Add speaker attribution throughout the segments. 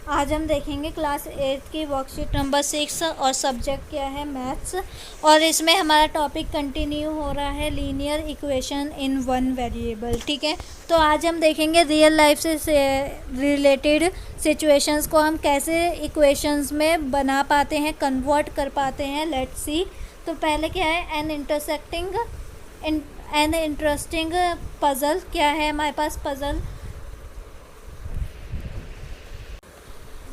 Speaker 1: आज हम देखेंगे क्लास 8 की वर्कशीट नंबर 6 और सब्जेक्ट क्या है मैथ्स। और इसमें हमारा टॉपिक कंटिन्यू हो रहा है linear equation in one variable. ठीक है, तो आज हम देखेंगे रियल लाइफ से रिलेटेड सिचुएशंस को हम कैसे इक्वेशंस में बना पाते हैं, कन्वर्ट कर पाते हैं। Let's see. तो पहले क्या है, एन इंटरेस्टिंग पज़ल। क्या है हमारे पास puzzle?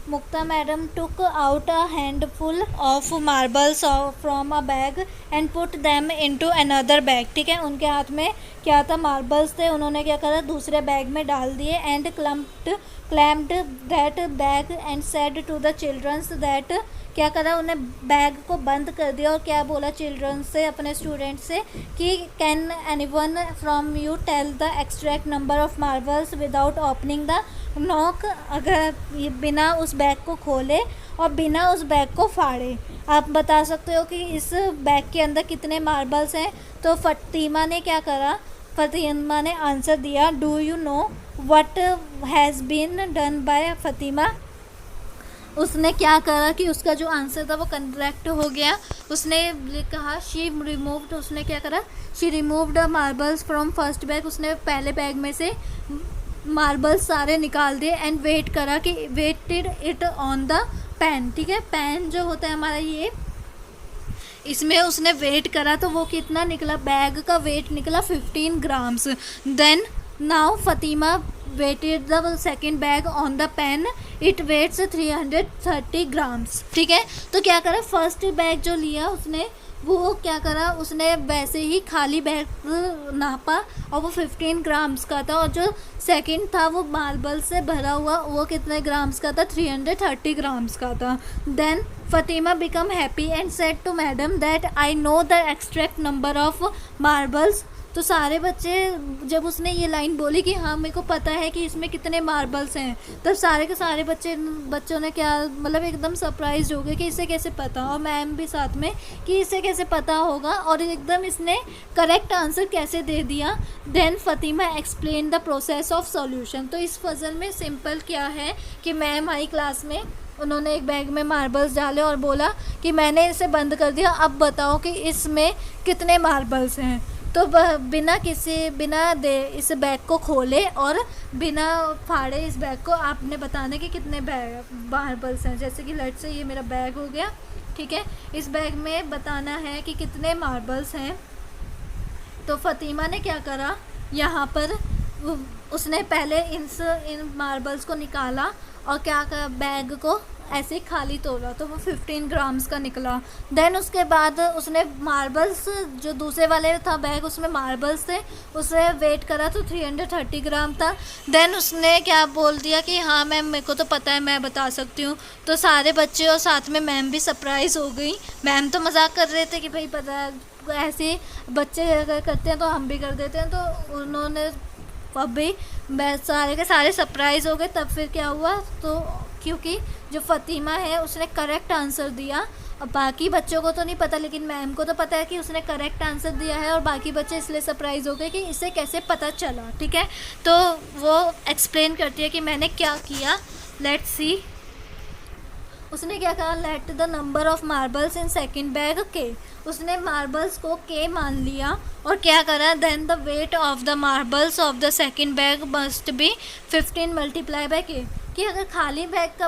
Speaker 1: Mukta madam took out a handful of marbles from a bag and put them into another bag। ठीक है, उनके हाथ में क्या था, मार्बल्स थे। उन्होंने क्या करा, दूसरे बैग में डाल दिए। And clamped that bag and said to the children that क्या करा, उन्हें बैग को बंद कर दिया और क्या बोला चिल्ड्रन से, अपने स्टूडेंट से कि can anyone from you tell the extract number of marbles without opening the knot. अगर बिना उस बैग को खोले और बिना उस बैग को फाड़े आप बता सकते हो कि इस बैग के अंदर कितने मार्बल्स हैं। तो फतीमा ने क्या करा, फतीमा ने आंसर दिया, do you know what has been done by Fatima. उसने क्या करा कि उसका जो आंसर था वो करेक्ट हो गया। उसने कहा शी रिमूव्ड, उसने क्या करा, she removed marbles from first bag. उसने पहले बैग में से मार्बल्स सारे निकाल दिए। एंड वेट करा कि weighted it on the pan. ठीक है, पैन जो होता है हमारा ये, इसमें उसने वेट करा तो वो कितना निकला, बैग का वेट निकला 15 grams. Then now Fatima weighted the second bag on the pan, it weighs 330 grams. ठीक है, तो क्या करा, फर्स्ट बैग जो लिया उसने वो क्या करा, उसने वैसे ही खाली बैग नापा और वो 15 ग्राम्स का था। और जो सेकंड था वो मार्बल से भरा हुआ, वो कितने ग्राम्स का था, 330 ग्राम्स का था। Then Fatima become happy and said to madam that I know the extract number of marbles. तो सारे बच्चे, जब उसने ये लाइन बोली कि हाँ मेरे को पता है कि इसमें कितने मार्बल्स हैं, तब सारे के सारे बच्चों ने क्या, मतलब एकदम सरप्राइज हो गए कि इसे कैसे पता, और मैम भी साथ में कि इसे कैसे पता होगा और एकदम इसने करेक्ट आंसर कैसे दे दिया। Then Fatima explain the process of solution. तो इस पजल में सिंपल क्या है कि मैम आई क्लास में, उन्होंने एक बैग में मार्बल्स डाले और बोला कि मैंने इसे बंद कर दिया, अब बताओ कि इसमें कितने मार्बल्स हैं। तो बिना दे इस बैग को खोले और बिना फाड़े इस बैग को आपने बताना कि कितने मार्बल्स हैं। जैसे कि लेट्स से ये मेरा बैग हो गया, ठीक है, इस बैग में बताना है कि कितने मार्बल्स हैं। तो फतीमा ने क्या करा, यहाँ पर उसने पहले इन मार्बल्स को निकाला और क्या करा, बैग को ऐसे खाली तोड़ा तो वो 15 ग्राम्स का निकला। देन उसके बाद उसने मार्बल्स, जो दूसरे वाले था बैग उसमें मार्बल्स थे, उसे वेट करा तो 330 ग्राम था। देन उसने क्या बोल दिया कि हाँ मैम मेरे को तो पता है, मैं बता सकती हूँ। तो सारे बच्चे और साथ में मैम भी सरप्राइज़ हो गई। मैम तो मजाक कर रहे थे कि भाई पता, ऐसे बच्चे अगर करते हैं तो हम भी कर देते हैं। तो उन्होंने अभी सारे के सारे सरप्राइज़ हो गए। तब फिर क्या हुआ, तो क्योंकि जो फतीमा है उसने करेक्ट आंसर दिया, अब बाकी बच्चों को तो नहीं पता लेकिन मैम को तो पता है कि उसने करेक्ट आंसर दिया है, और बाकी बच्चे इसलिए सरप्राइज़ हो गए कि इसे कैसे पता चला। ठीक है, तो वो एक्सप्लेन करती है कि मैंने क्या किया। Let's see. उसने क्या कहा, let the number of marbles in second bag के। उसने मार्बल्स को के मान लिया और क्या करा, then the weight of the marbles of the second bag must be 15 multiply by K. कि अगर खाली बैग का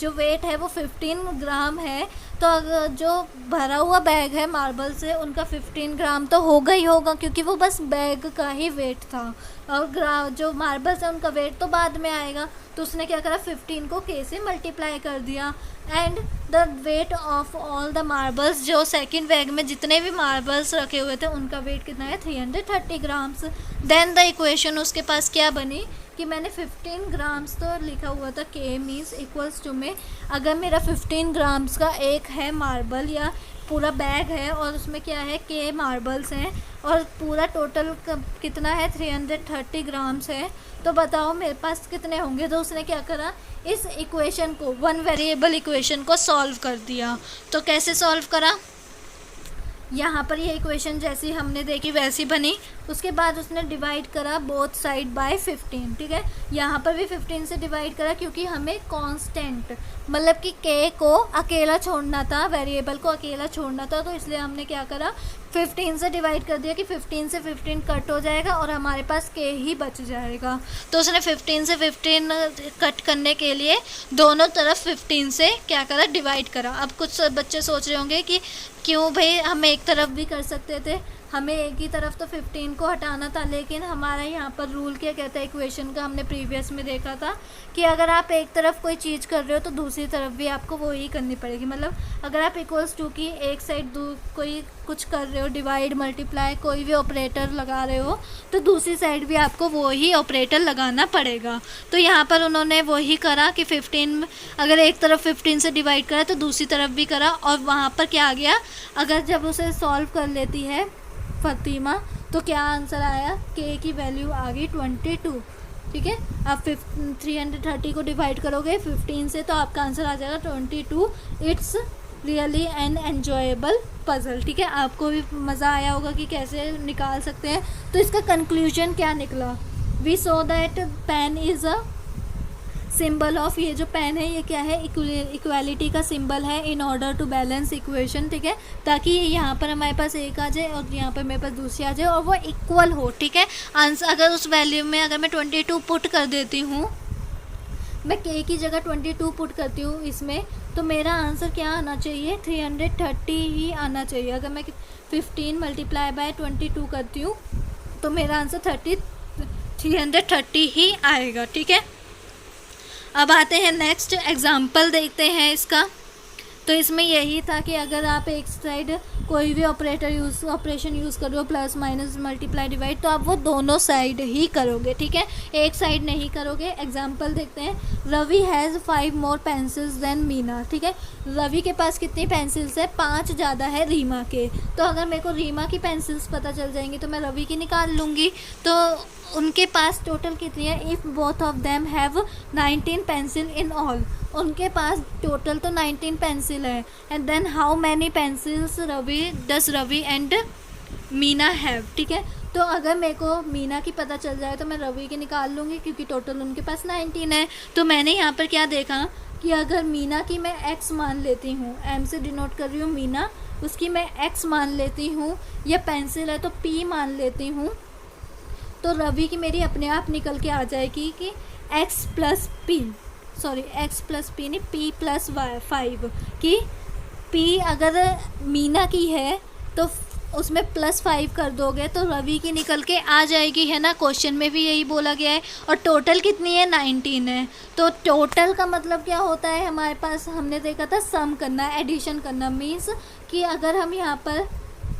Speaker 1: जो वेट है वो 15 ग्राम है, तो अगर जो भरा हुआ बैग है मार्बल से उनका 15 ग्राम तो होगा ही होगा, क्योंकि वो बस बैग का ही वेट था। और जो मार्बल्स है उनका वेट तो बाद में आएगा। तो उसने क्या करा, 15 को के से मल्टीप्लाई कर दिया। And the weight of all the marbles, जो सेकंड बैग में जितने भी मार्बल्स रखे हुए थे उनका वेट कितना है, 330 ग्राम्स। देन द इक्वेशन उसके पास क्या बनी कि मैंने 15 ग्राम्स तो लिखा हुआ था, के मीन्स इक्वल्स टू में, अगर मेरा 15 ग्राम्स का एक है मार्बल या पूरा बैग है और उसमें क्या है, के मार्बल्स हैं और पूरा टोटल कितना है, 330 ग्राम्स है, तो बताओ मेरे पास कितने होंगे। तो उसने क्या करा, इस इक्वेशन को, वन वेरिएबल इक्वेशन को सॉल्व कर दिया। तो कैसे सॉल्व करा, यहाँ पर ये इक्वेशन जैसी हमने देखी वैसी बनी। उसके बाद उसने डिवाइड करा बोथ साइड बाय 15, ठीक है। यहाँ पर भी 15 से डिवाइड करा क्योंकि हमें कांस्टेंट मतलब कि के को अकेला छोड़ना था, वेरिएबल को अकेला छोड़ना था, तो इसलिए हमने क्या करा 15 से डिवाइड कर दिया कि 15 से 15 कट हो जाएगा और हमारे पास के ही बच जाएगा। तो उसने 15 से 15 कट करने के लिए दोनों तरफ 15 से क्या करा डिवाइड करा। अब कुछ बच्चे सोच रहे होंगे कि क्यों भाई हम एक तरफ भी कर सकते थे, हमें एक ही तरफ तो 15 को हटाना था, लेकिन हमारा यहाँ पर रूल क्या कहता है इक्वेशन का, हमने प्रीवियस में देखा था कि अगर आप एक तरफ कोई चीज़ कर रहे हो तो दूसरी तरफ भी आपको वो ही करनी पड़ेगी। मतलब अगर आप इक्वल्स टू की एक साइड कोई कुछ कर रहे हो, डिवाइड मल्टीप्लाई कोई भी ऑपरेटर लगा रहे हो, तो दूसरी साइड भी आपको वो ही ऑपरेटर लगाना पड़ेगा। तो यहाँ पर उन्होंने वही करा कि 15 अगर एक तरफ 15 से डिवाइड करा तो दूसरी तरफ भी करा, और वहाँ पर क्या आ गया, अगर जब उसे सॉल्व कर लेती है फ़ातिमा तो क्या आंसर आया, के की वैल्यू आ गई 22, ठीक है। आप 330 को डिवाइड करोगे 15 से तो आपका आंसर आ जाएगा 22। It's really an enjoyable puzzle, ठीक है। आपको भी मज़ा आया होगा कि कैसे निकाल सकते हैं। तो इसका कंक्लूजन क्या निकला, we saw that pen is a symbol of, ये जो पेन है ये क्या है, इक्वालिटी का सिंबल है in order to balance equation, ठीक है। ताकि यहाँ पर हमारे पास एक आ जाए और यहाँ पर मेरे पास दूसरी आ जाए और वो इक्वल हो, ठीक है। आंसर अगर उस वैल्यू में अगर मैं 22 पुट कर देती हूँ, मैं के की जगह 22 पुट करती हूँ इसमें, तो मेरा आंसर क्या आना चाहिए 330 ही आना चाहिए। अगर मैं 15 मल्टीप्लाई बाय 22 करती हूँ तो मेरा आंसर 330 ही आएगा, ठीक है। अब आते हैं नेक्स्ट एग्जाम्पल देखते हैं इसका। तो इसमें यही था कि अगर आप एक साइड कोई भी ऑपरेशन यूज़ कर रहे हो, प्लस माइनस मल्टीप्लाई डिवाइड, तो आप वो दोनों साइड ही करोगे, ठीक है, एक साइड नहीं करोगे। एग्जाम्पल देखते हैं, Ravi has 5 more pencils than Meena, ठीक है। रवि के पास कितनी पेंसिल्स है, 5 ज़्यादा है रीमा के। तो अगर मेरे को रीमा की पेंसिल्स पता चल जाएंगी तो मैं रवि की निकाल लूँगी। तो उनके पास टोटल कितनी है, if both of them have 19 pencil in all, उनके पास टोटल तो 19 पेंसिल है। And then how many pencils Ravi and Meena have, ठीक है। तो अगर मेरे को मीना की पता चल जाए तो मैं रवि की निकाल लूँगी क्योंकि टोटल उनके पास 19 है। तो मैंने यहाँ पर क्या देखा कि अगर मीना की मैं x मान लेती हूँ, m से डिनोट कर रही हूँ मीना, उसकी मैं x मान लेती हूँ, या पेंसिल है तो p मान लेती हूँ, तो रवि की मेरी अपने आप निकल के आ जाएगी कि x प्लस p नहीं, p प्लस 5, कि p अगर मीना की है तो उसमें +5 कर दोगे तो रवि की निकल के आ जाएगी, है ना। क्वेश्चन में भी यही बोला गया है। और टोटल कितनी है, 19 है। तो टोटल का मतलब क्या होता है, हमारे पास हमने देखा था सम करना, एडिशन करना, मीन्स कि अगर हम यहाँ पर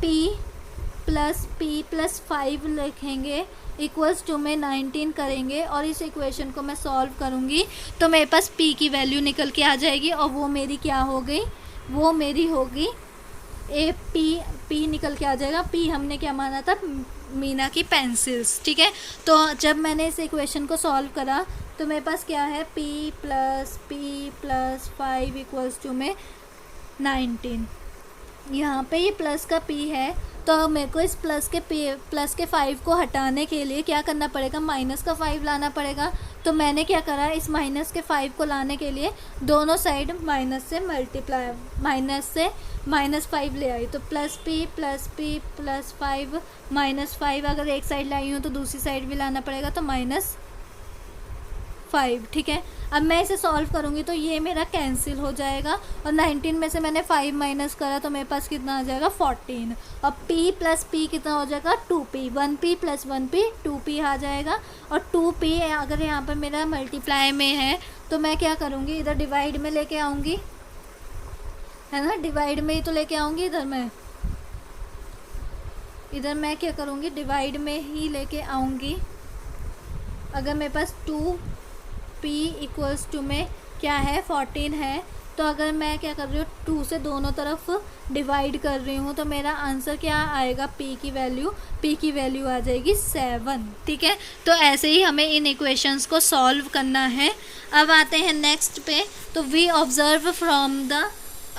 Speaker 1: p+p+5 लिखेंगे इक्वल्स टू में 19 करेंगे और इस इक्वेशन को मैं सॉल्व करूँगी तो मेरे पास p की वैल्यू निकल के आ जाएगी, और वो मेरी क्या हो गई, वो मेरी होगी p निकल के आ जाएगा। p हमने क्या माना था, मीना की पेंसिल्स, ठीक है। तो जब मैंने इस इक्वेशन को सॉल्व करा तो मेरे पास क्या है, p+p+5 इक्वल्स टू में 19। यहाँ पे ये प्लस का p है, तो मेरे को इस प्लस के 5 को हटाने के लिए क्या करना पड़ेगा, माइनस का 5 लाना पड़ेगा। तो मैंने क्या करा, इस माइनस के 5 को लाने के लिए दोनों साइड माइनस से -5 ले आई, तो +p+p+5 -5 अगर एक साइड लाई हूँ तो दूसरी साइड भी लाना पड़ेगा, तो -5, ठीक है। अब मैं इसे सॉल्व करूँगी तो ये मेरा कैंसिल हो जाएगा, और 19 में से मैंने 5 माइनस करा तो मेरे पास कितना आ जाएगा, 14। और p प्लस p कितना हो जाएगा, 2p, 1p plus 1p 2p आ जाएगा। और 2p अगर यहाँ पर मेरा मल्टीप्लाई में है तो मैं क्या करूँगी, इधर डिवाइड में लेके आऊँगी, है ना, डिवाइड में ही तो लेके आऊँगी इधर मैं क्या करूँगी, डिवाइड में ही लेके आऊँगी। अगर मेरे पास 2p इक्वल्स टू में क्या है, 14 है, तो अगर मैं क्या कर रही हूँ, 2 से दोनों तरफ डिवाइड कर रही हूँ तो मेरा आंसर क्या आएगा, p की वैल्यू आ जाएगी 7, ठीक है। तो ऐसे ही हमें इन इक्वेशंस को सॉल्व करना है। अब आते हैं नेक्स्ट पे। तो we observe from the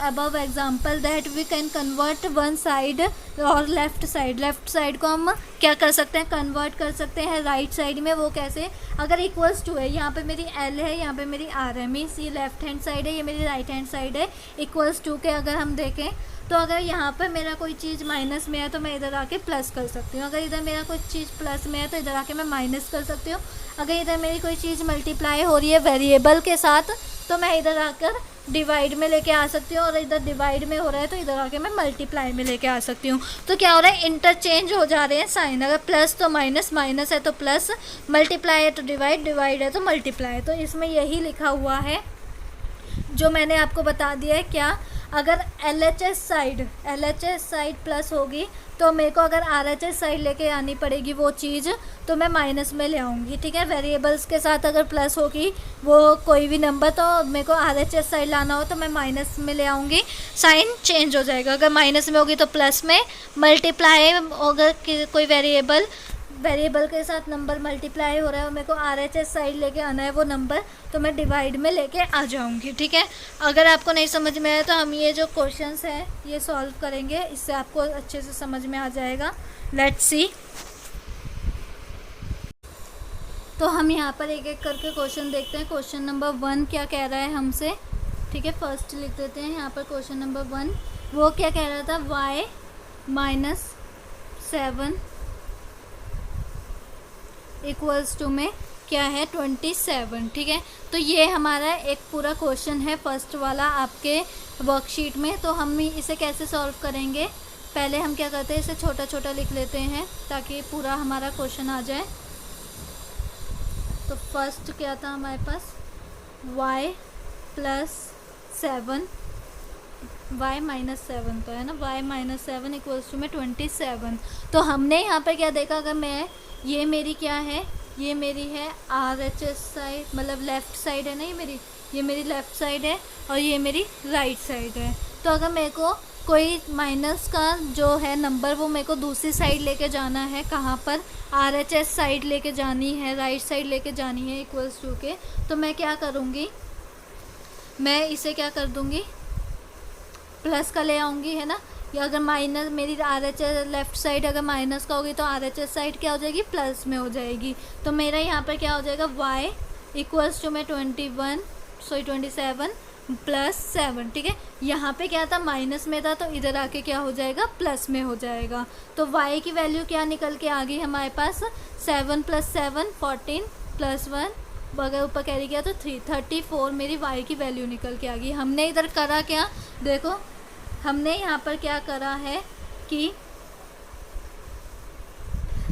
Speaker 1: above example that we can convert one side और लेफ़्ट साइड को हम क्या कर सकते हैं, कन्वर्ट कर सकते हैं राइट साइड में। वो कैसे, अगर इक्वल्स टू है, यहाँ पे मेरी L है, यहाँ पे मेरी R है, मीन्स ये लेफ्ट हैंड साइड है, ये मेरी राइट हैंड साइड है, इक्वल्स टू के अगर हम देखें तो अगर यहाँ पर मेरा कोई चीज़ माइनस में है तो मैं इधर आके प्लस कर सकती हूँ, अगर इधर मेरा कोई चीज़ प्लस में है तो इधर आके मैं माइनस कर सकती हूँ, अगर इधर मेरी कोई चीज़ मल्टीप्लाई हो रही है वेरिएबल के साथ तो मैं इधर आकर डिवाइड में लेके आ सकती हूँ, और इधर डिवाइड में हो रहा है तो इधर आके मैं मल्टीप्लाई में लेके आ सकती हूँ। तो क्या हो रहा है, इंटरचेंज हो जा रहे हैं साइन, अगर प्लस तो माइनस, माइनस है तो प्लस, मल्टीप्लाई है तो डिवाइड, डिवाइड है तो मल्टीप्लाई। तो इसमें यही लिखा हुआ है जो मैंने आपको बता दिया है। क्या, अगर LHS साइड प्लस होगी तो मेरे को अगर RHS साइड लेके आनी पड़ेगी वो चीज़, तो मैं माइनस में ले आऊँगी, ठीक है। वेरिएबल्स के साथ अगर प्लस होगी वो कोई भी नंबर तो मेरे को RHS साइड लाना हो तो मैं माइनस में ले आऊँगी, साइन चेंज हो जाएगा। अगर माइनस में होगी तो प्लस में, मल्टीप्लाई अगर कोई वेरिएबल के साथ नंबर मल्टीप्लाई हो रहा है और मेरे को RHS साइड लेके आना है वो नंबर, तो मैं डिवाइड में लेके आ जाऊंगी, ठीक है। अगर आपको नहीं समझ में आया तो हम ये जो क्वेश्चंस हैं ये सॉल्व करेंगे, इससे आपको अच्छे से समझ में आ जाएगा। Let's see. तो हम यहाँ पर एक एक करके क्वेश्चन देखते हैं। क्वेश्चन नंबर 1 क्या कह रहा है हमसे, ठीक है, फर्स्ट लिख देते हैं यहाँ पर। क्वेश्चन नंबर 1 वो क्या कह रहा था, y - 7 इक्वल्स टू में क्या है 27, ठीक है। तो ये हमारा एक पूरा क्वेश्चन है फर्स्ट वाला आपके वर्कशीट में। तो हम इसे कैसे सॉल्व करेंगे, पहले हम क्या करते हैं, इसे छोटा छोटा लिख लेते हैं ताकि पूरा हमारा क्वेश्चन आ जाए। तो फर्स्ट क्या था हमारे पास, y + 7, y - 7 तो है ना, y - 7 इक्वल्स टू में 27। तो हमने यहाँ पर क्या देखा, अगर मैं ये मेरी क्या है, ये मेरी है RHS साइड, मतलब लेफ़्ट साइड है ना, ये मेरी लेफ़्ट साइड है और ये मेरी राइट साइड है। तो अगर मेरे को कोई माइनस का जो है नंबर वो मेरे को दूसरी साइड लेके जाना है, कहाँ पर, RHS साइड लेके जानी है, राइट साइड लेके जानी है इक्वल्स टू के, तो मैं क्या करूँगी, मैं इसे क्या कर दूँगी, प्लस का ले आऊँगी, है ना। या अगर माइनस, मेरी RHS लेफ़्ट साइड अगर माइनस का होगी तो RHS साइड क्या हो जाएगी, प्लस में हो जाएगी। तो मेरा यहाँ पर क्या हो जाएगा, y इक्वल्स टू में 27 + 7, ठीक है। यहाँ पे क्या था, माइनस में था, तो इधर आके क्या हो जाएगा, प्लस में हो जाएगा। तो y की वैल्यू क्या निकल के आ गई हमारे पास, 7 + 7 14 + 1 अगर ऊपर कैरी किया तो 34 मेरी y की वैल्यू निकल के आ गई। हमने इधर करा क्या, देखो हमने यहाँ पर क्या करा है कि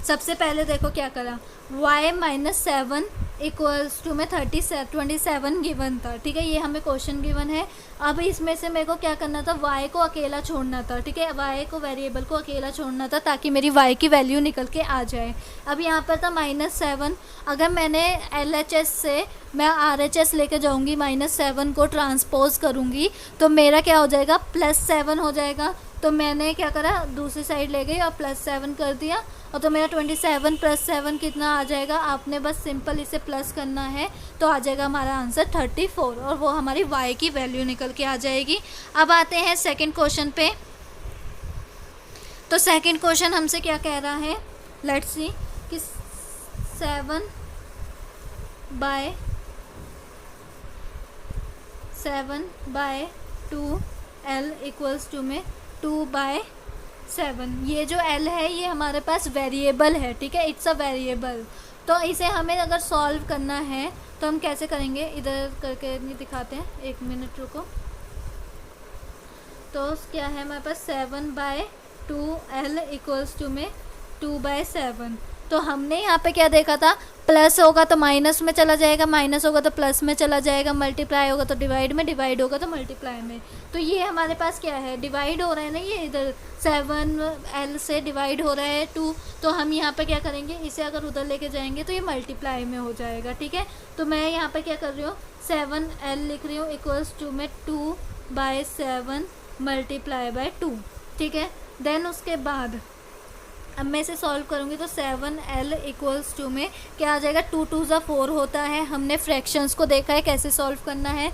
Speaker 1: सबसे पहले देखो क्या करा, y - 7 इक्वल्स टू में 27 गिवन था, ठीक है। ये हमें क्वेश्चन गिवन है। अब इसमें से मेरे को क्या करना था, y को अकेला छोड़ना था, ठीक है, y को वेरिएबल को अकेला छोड़ना था ताकि मेरी y की वैल्यू निकल के आ जाए। अब यहाँ पर था -7, अगर मैंने LHS से मैं RHS लेके जाऊँगी, -7 को ट्रांसपोज करूँगी तो मेरा क्या हो जाएगा, +7 हो जाएगा। तो मैंने क्या करा, दूसरी साइड ले गई और +7 कर दिया, और तो मेरा 27 + 7 कितना आ जाएगा, आपने बस सिंपल इसे प्लस करना है तो आ जाएगा हमारा आंसर 34, और वो हमारी y की वैल्यू निकल के आ जाएगी। अब आते हैं सेकंड क्वेश्चन पे। तो सेकंड क्वेश्चन हमसे क्या कह रहा है, लेट्स सी कि 7 बाय 2l इक्वल्स टू में 2/7। ये जो l है ये हमारे पास वेरिएबल है, ठीक है, इट्स अ वेरिएबल। तो इसे हमें अगर सॉल्व करना है तो हम कैसे करेंगे, इधर करके नहीं दिखाते हैं, 1 मिनट रुको। तो क्या है हमारे पास, 7/2l इक्वल्स टू में 2/7। तो हमने यहाँ पे क्या देखा था, प्लस होगा तो माइनस में चला जाएगा, माइनस होगा तो प्लस में चला जाएगा, मल्टीप्लाई होगा तो डिवाइड में, डिवाइड होगा तो मल्टीप्लाई में। तो ये हमारे पास क्या है, डिवाइड हो रहा है ना, ये इधर 7l से डिवाइड हो रहा है 2, तो हम यहाँ पे क्या करेंगे, इसे अगर उधर लेके जाएंगे तो ये मल्टीप्लाई में हो जाएगा, ठीक है। तो मैं यहाँ पे क्या कर रही हूँ, 7l लिख रही हूँ इक्वल्स टू में 2/7 × 2, ठीक है। देन उसके बाद अब मैं इसे सॉल्व करूँगी तो 7l इक्वल्स टू में क्या आ जाएगा, 2 × 2 = 4 होता है। हमने फ्रैक्शंस को देखा है कैसे सॉल्व करना है,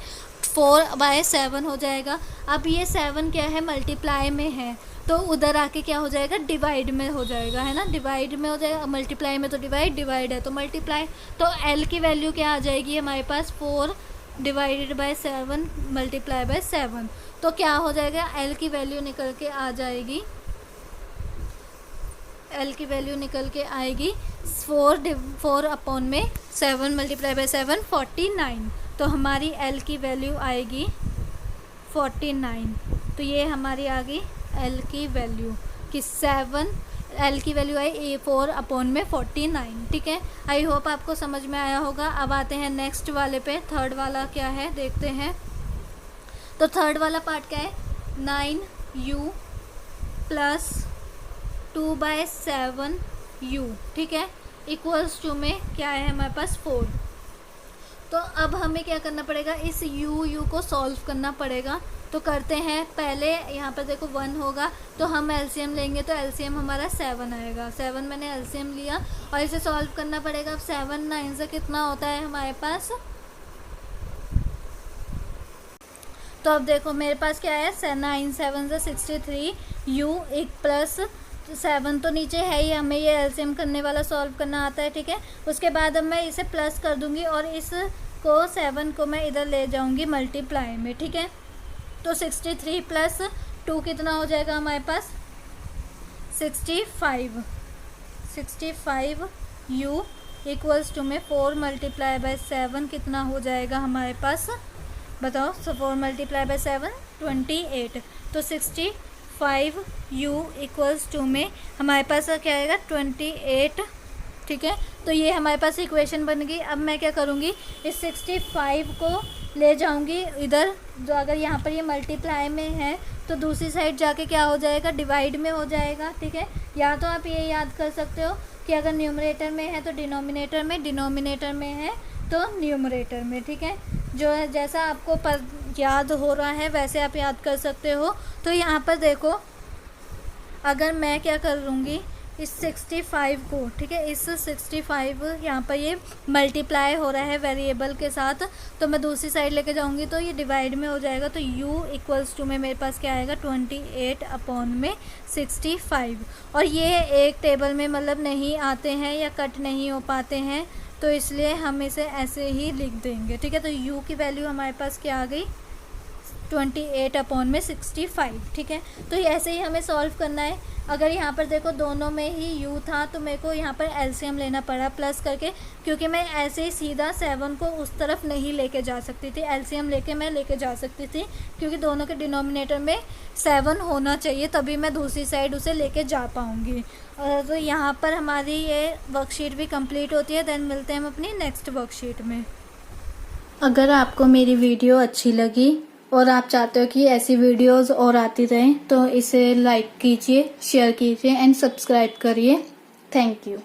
Speaker 1: 4/7 हो जाएगा। अब ये 7 क्या है, मल्टीप्लाई में है, तो उधर आके क्या हो जाएगा, डिवाइड में हो जाएगा, है ना, डिवाइड में हो जाएगा। मल्टीप्लाई में तो डिवाइड है तो मल्टीप्लाई। तो एल की वैल्यू क्या आ जाएगी हमारे पास, 4 डिवाइडेड बाय 7 मल्टीप्लाई बाय 7। तो क्या हो जाएगा, एल की वैल्यू निकल के आ जाएगी, एल की वैल्यू निकल के आएगी 4/7 मल्टीप्लाई बाय 7 49। तो हमारी एल की वैल्यू आएगी 49। तो ये हमारी आ गई एल की वैल्यू कि 7, एल की वैल्यू आई 4/49। ठीक है, आई होप आपको समझ में आया होगा। अब आते हैं नेक्स्ट वाले पे, थर्ड वाला क्या है देखते हैं। तो थर्ड वाला पार्ट क्या है, 9u प्लस 2/7u, ठीक है, इक्वल्स टू में क्या है हमारे पास 4। तो अब हमें क्या करना पड़ेगा, इस u को सॉल्व करना पड़ेगा। तो करते हैं, पहले यहाँ पर देखो 1 होगा तो हम एलसीएम लेंगे, तो एलसीएम हमारा 7 आएगा। 7 मैंने एलसीएम लिया और इसे सॉल्व करना पड़ेगा। अब 7 9 से कितना होता है हमारे पास, तो अब देखो मेरे पास क्या है, 9 7 से 63 u एक प्लस 7 तो नीचे है ही, हमें ये एलसीएम करने वाला सॉल्व करना आता है। ठीक है, उसके बाद अब मैं इसे प्लस कर दूंगी और इस को 7 को मैं इधर ले जाऊंगी मल्टीप्लाई में। ठीक है, तो 63 प्लस 2 कितना हो जाएगा हमारे पास, 65 u इक्वल्स टू में 4 मल्टीप्लाई बाय 7 कितना हो जाएगा हमारे पास, बताओ। 4 मल्टीप्लाई बाय 7 28। तो 65 u इक्वल्स टू में हमारे पास क्या आएगा, 28। ठीक है, तो ये हमारे पास इक्वेशन बन गई। अब मैं क्या करूँगी, इस 65 को ले जाऊँगी इधर, जो अगर यहाँ पर ये मल्टीप्लाई में है तो दूसरी साइड जाके क्या हो जाएगा, डिवाइड में हो जाएगा। ठीक है, या तो आप ये याद कर सकते हो कि अगर न्यूमरेटर में है तो डिनोमिनेटर में, डिनोमिनेटर में है तो न्यूमरेटर में। ठीक है, जो है जैसा आपको याद हो रहा है वैसे आप याद कर सकते हो। तो यहाँ पर देखो, अगर मैं क्या कर लूँगी, इस 65 को, ठीक है, इस 65 यहाँ पर ये मल्टीप्लाई हो रहा है वेरिएबल के साथ, तो मैं दूसरी साइड लेके जाऊँगी तो ये डिवाइड में हो जाएगा। तो u इक्वल्स टू में मेरे पास क्या आएगा, 28/65। और ये एक टेबल में मतलब नहीं आते हैं या कट नहीं हो पाते हैं, तो इसलिए हम इसे ऐसे ही लिख देंगे। ठीक है, तो u की वैल्यू हमारे पास क्या आ गई, 28/65। ठीक है, तो ऐसे ही हमें सॉल्व करना है। अगर यहाँ पर देखो दोनों में ही u था तो मेरे को यहाँ पर एलसीएम लेना पड़ा प्लस करके, क्योंकि मैं ऐसे ही सीधा 7 को उस तरफ नहीं लेके जा सकती थी, एलसीएम लेके मैं लेके जा सकती थी, क्योंकि दोनों के डिनोमिनेटर में 7 होना चाहिए, तभी मैं दूसरी साइड उसे लेके जा पाऊँगी। तो यहाँ पर हमारी ये वर्कशीट भी कंप्लीट होती है। देन मिलते हैं हम अपनी नेक्स्ट वर्कशीट में। अगर आपको मेरी वीडियो अच्छी लगी और आप चाहते हो कि ऐसी वीडियोस और आती रहें तो इसे लाइक कीजिए, शेयर कीजिए एंड सब्सक्राइब करिए। Thank you.